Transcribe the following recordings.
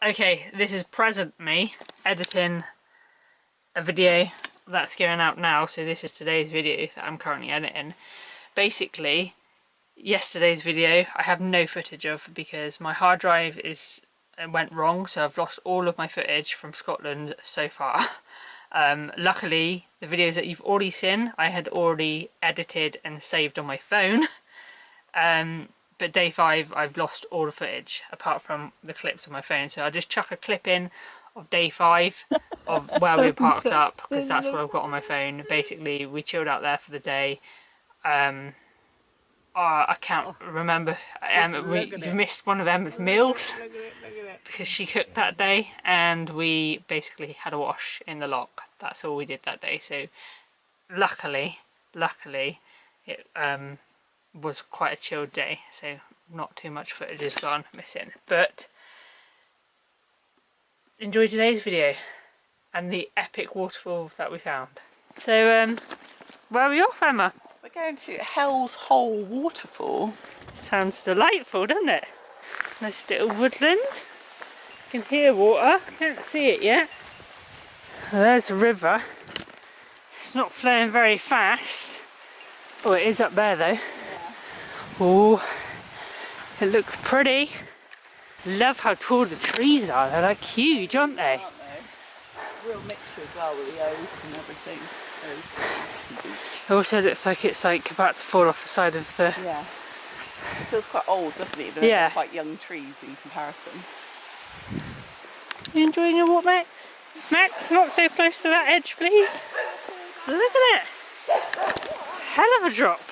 Okay, this is present me editing a video that's going out now, so this is today's video that I'm currently editing. Basically, yesterday's video I have no footage of because my hard drive went wrong, so I've lost all of my footage from Scotland so far. Luckily, the videos that you've already seen I had already edited and saved on my phone. But day 5 I've lost all the footage apart from the clips on my phone, so I'll just chuck a clip in of day 5 of where we were parked up because that's what I've got on my phone. Basically we chilled out there for the day. I can't remember, we missed one of Emma's meals because she cooked that day, and we basically had a wash in the loch. That's all we did that day, so luckily it was quite a chilled day, so not too much footage has gone missing. But enjoy today's video and the epic waterfall that we found. So where are we off, Emma? We're going to Hell's Hole Waterfall. Sounds delightful, doesn't it? Nice little woodland. You can hear water, can't see it yet. Well, there's a river. It's not flowing very fast. Oh, it is up there though. Oh, it looks pretty. Love how tall the trees are. They're like huge, aren't they? Real mixture as well with the oak and everything. It also looks like it's like about to fall off the side of the... Yeah. It feels quite old, doesn't it? Even though they're quite young trees in comparison. You enjoying your walk, Max? Max, not so close to that edge, please. Look at it. Hell of a drop.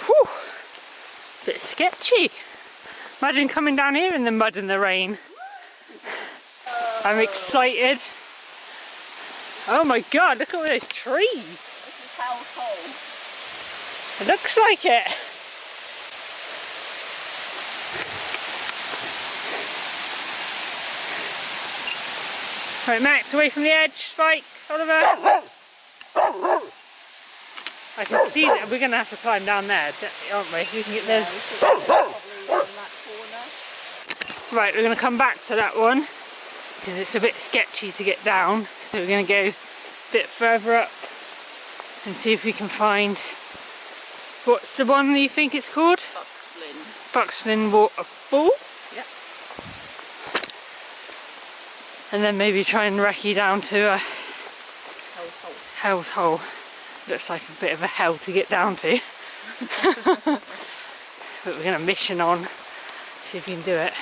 Whew. Bit sketchy. Imagine coming down here in the mud and the rain. I'm excited. Oh my god, look at all those trees. This is Hell's Hole. It looks like it. Right, Max, away from the edge. Spike, Oliver. I can see that we're going to have to climb down there, aren't we? We can get there. Right, we're going to come back to that one because it's a bit sketchy to get down. So we're going to go a bit further up and see if we can find... What's the one that you think it's called? Buxlin Waterfall? Yep. And then maybe try and recce down to Hell's Hole. Looks like a bit of a hell to get down to. But we're going to mission on, see if we can do it.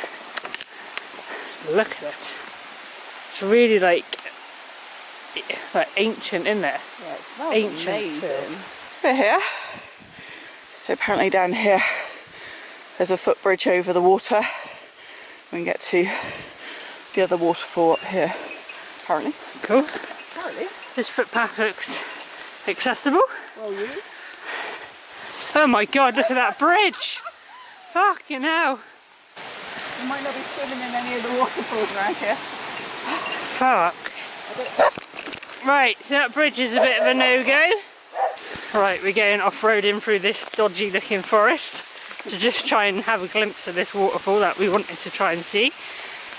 Look at it. It's really like ancient, isn't it? Yeah, it smells ancient amazing. We're here. So apparently down here there's a footbridge over the water. We can get to the other waterfall up here, apparently. Cool. Apparently. This footpath looks accessible. Well used. Oh my god, look at that bridge! Fucking hell. You might not be swimming in any of the waterfalls around here. Fuck. Right, so that bridge is a bit of a no-go. Right, we're going off-roading through this dodgy looking forest to just try and have a glimpse of this waterfall that we wanted to try and see.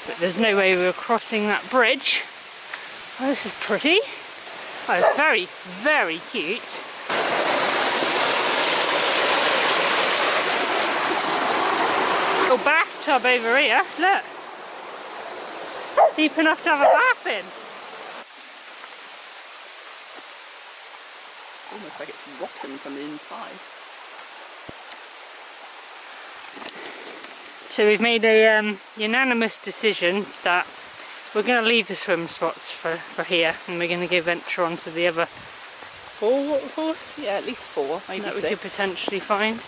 But there's no way we were crossing that bridge. Oh, this is pretty. Oh, it's very, very cute. Little bathtub over here, look. Deep enough to have a bath in. Almost like it's rotten from the inside. So we've made a unanimous decision that we're going to leave the swim spots for here, and we're going to go venture on to the other 4 waterfalls. Yeah, at least 4, maybe that 6. we could potentially find.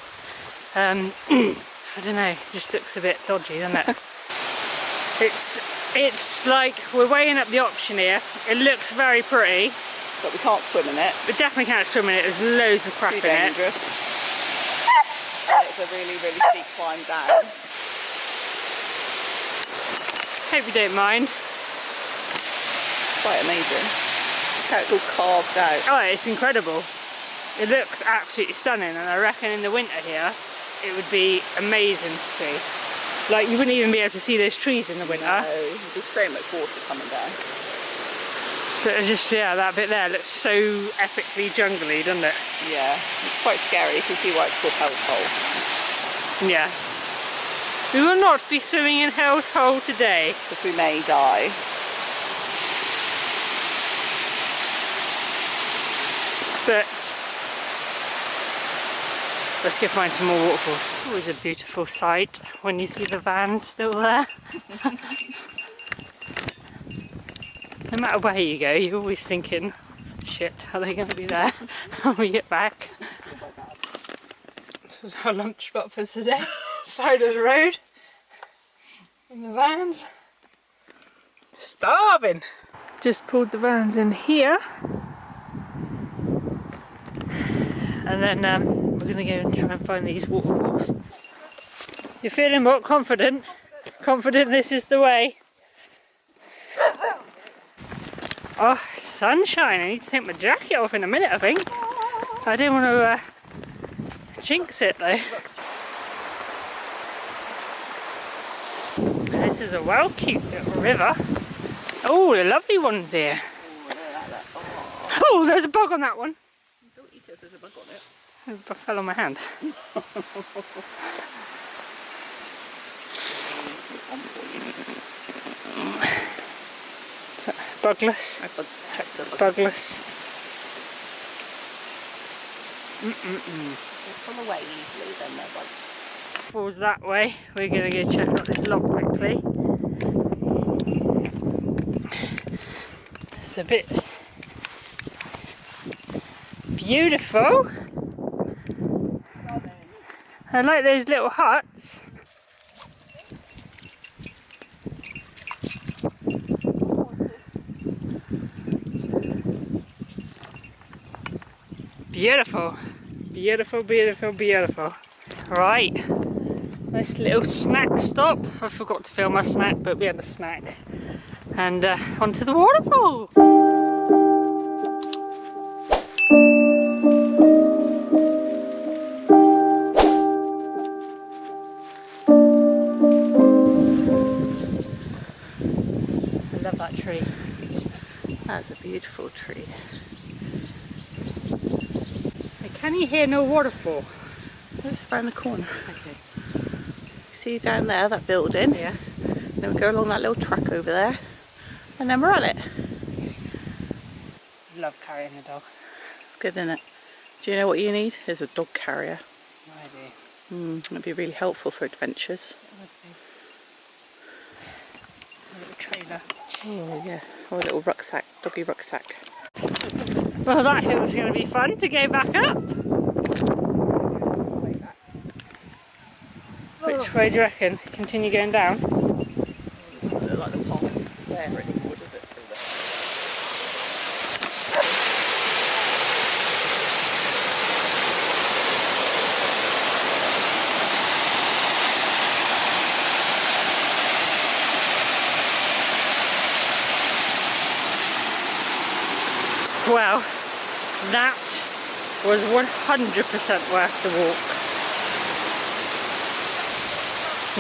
I don't know, it just looks a bit dodgy, doesn't it? It's like we're weighing up the option here. It looks very pretty, but we can't swim in it. We definitely can't swim in it. There's loads of crap in it. Dangerous. And it's a really, really steep climb down. Hope you don't mind. Quite amazing. Look how it's all carved out. Oh, it's incredible. It looks absolutely stunning, and I reckon in the winter here it would be amazing to see. Like, you wouldn't even be able to see those trees in the winter. No, there's so much water coming down. But it's just, yeah, that bit there looks so epically jungly, doesn't it? Yeah, it's quite scary. You can see why it's called Hell's Hole. Yeah. We will not be swimming in Hell's Hole today. Because we may die. But let's go find some more waterfalls. Always a beautiful sight when you see the vans still there. No matter where you go, you're always thinking, shit, are they going to be there when we get back? This was our lunch spot for today. Side of the road. In the vans. Starving! Just pulled the vans in here. And then we're going to go and try and find these waterfalls. You're feeling what? Confident? Confident this is the way? Oh, sunshine. I need to take my jacket off in a minute, I think. I don't want to jinx it though. This is a well cute little river. Oh, the lovely ones here. Oh, there's a bug on that one. Don't eat it if there's a bug on it. It fell on my hand. Bugless. Bugless. They pull away easily, then they're like... Falls that way. We're going to go check out this log quickly. It's a bit beautiful. I like those little huts. Beautiful, beautiful, beautiful, beautiful. Right, nice little snack stop. I forgot to film my snack, but we had a snack. And onto the waterfall. I love that tree. That's a beautiful tree. Can you hear no waterfall? Let's round the corner. Okay. See down there, that building? Yeah. Then we go along that little track over there. And then we're at it. Love carrying a dog. It's good, isn't it? Do you know what you need? Is a dog carrier. I do. It'd be really helpful for adventures. It would be. A little trailer. Oh yeah, or a little rucksack, doggy rucksack. Well, that hill's going to be fun to go back up. Which way do you reckon? Continue going down? It doesn't look like the path's there anymore, does it? Well, that was 100% worth the walk.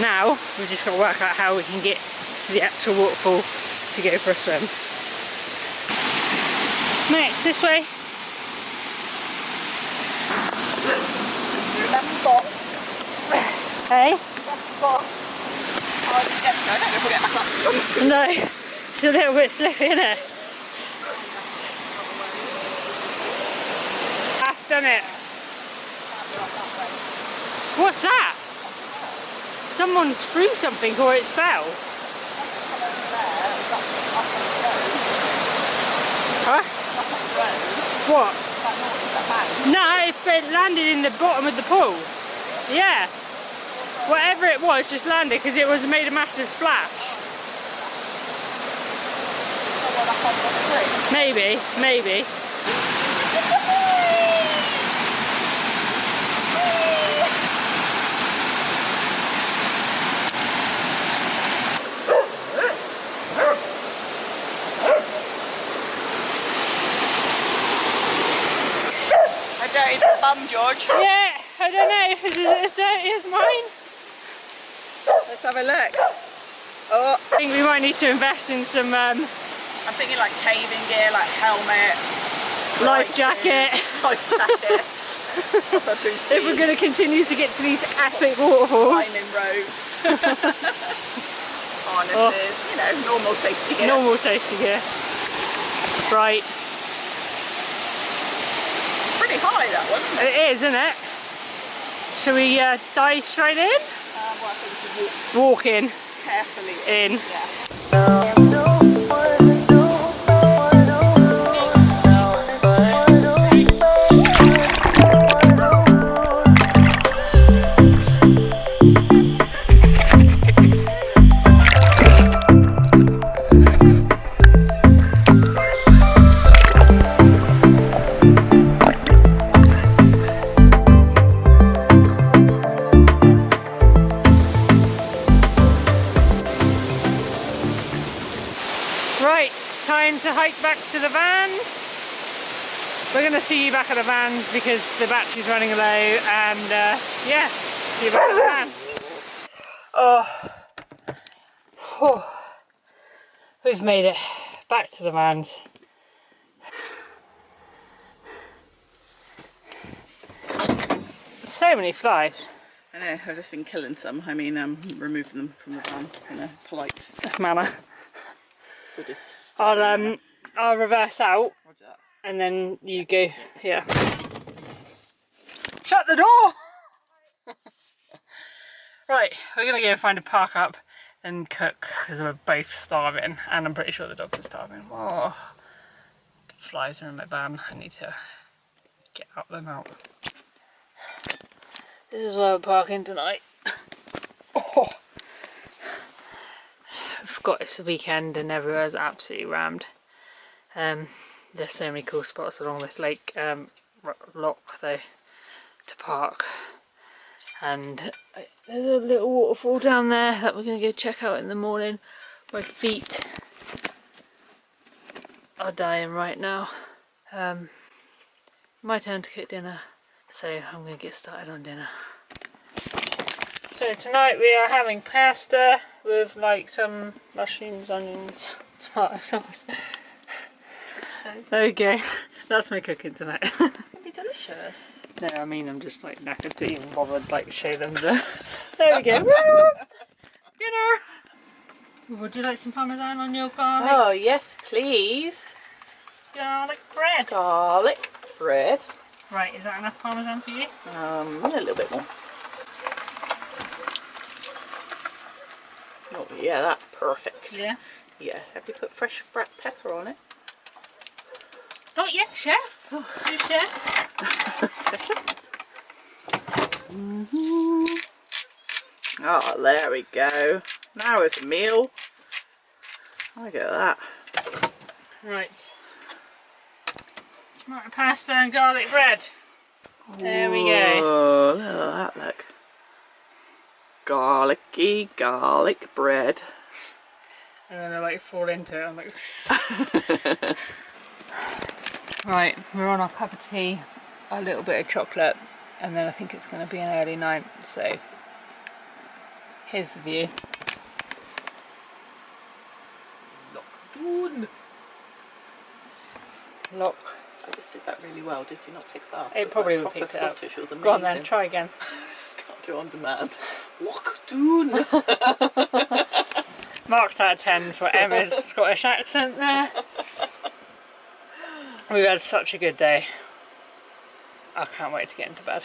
Now, we've just got to work out how we can get to the actual waterfall to go for a swim. Max, this way. Left spot. Hey? Left spot. Oh, I don't know if we'll get back up. No, it's a little bit slippy, isn't it? I've done it. What's that? Someone threw something or it fell. Huh? What? No, it landed in the bottom of the pool. Yeah. Whatever it was just landed because it was made a massive splash. Maybe, maybe. Dirty the bum, George. Yeah, I don't know if it's as dirty as mine. Let's have a look. Oh, I think we might need to invest in some I'm thinking like caving gear, like helmet, life jacket. life jacket. Proper booties. If we're going to continue to get to these epic waterfalls. Climbing ropes. Harnesses, you know, normal safety gear. Normal safety gear. Right. Pretty high that one, isn't it? It is, isn't it? Shall we dive straight in? Well, I think we should walk Walk in. carefully In. Yeah. Right, it's time to hike back to the van. We're going to see you back at the vans because the battery's running low, and yeah, see you back at the van. Oh, we've made it back to the vans. So many flies. I know, I've just been killing some. I mean, removing them from the van in a polite Manner. Buddhist. I'll reverse out, Roger that. and then you go here. Shut the door! Right, we're gonna go find a park up and cook because we're both starving, and I'm pretty sure the dogs are starving. Oh, the flies are in my van. I need to get out them out. This is where we're parking tonight. Oh. I forgot it's the weekend and everywhere's absolutely rammed. There's so many cool spots along this lake lock though to park, and there's a little waterfall down there that we're going to go check out in the morning. My feet are dying right now. My turn to cook dinner, so I'm going to get started on dinner. So tonight we are having pasta with like some mushrooms, onions, tomato sauce. There we go. That's my cooking tonight. It's going to be delicious. No, I mean I'm just like knackered to even bother like show them the... There we go. Woo! Dinner! Would you like some parmesan on your garlic? Oh, yes, please. Garlic bread. Garlic bread. Right, is that enough parmesan for you? A little bit more. Oh, yeah, that's perfect. Yeah. Yeah. Have you put fresh black pepper on it? Not yet, chef. Oh. Sous chef. Oh, there we go. Now it's a meal. Look at that. Right. Tomato pasta and garlic bread. There we go. Oh, look at that, look. Garlicky garlic bread. And then I like fall into it. I'm like... Right, we're on our cup of tea, a little bit of chocolate, and then I think it's going to be an early night, so here's the view. Lockdown. Look. I just did that really well. Did you not pick that up? It probably would pick it up. Scottish. It was amazing. Go on then, try again. Can't do on demand. Lockdown. Marked out of 10 for Emma's Scottish accent there. We've had such a good day. I can't wait to get into bed.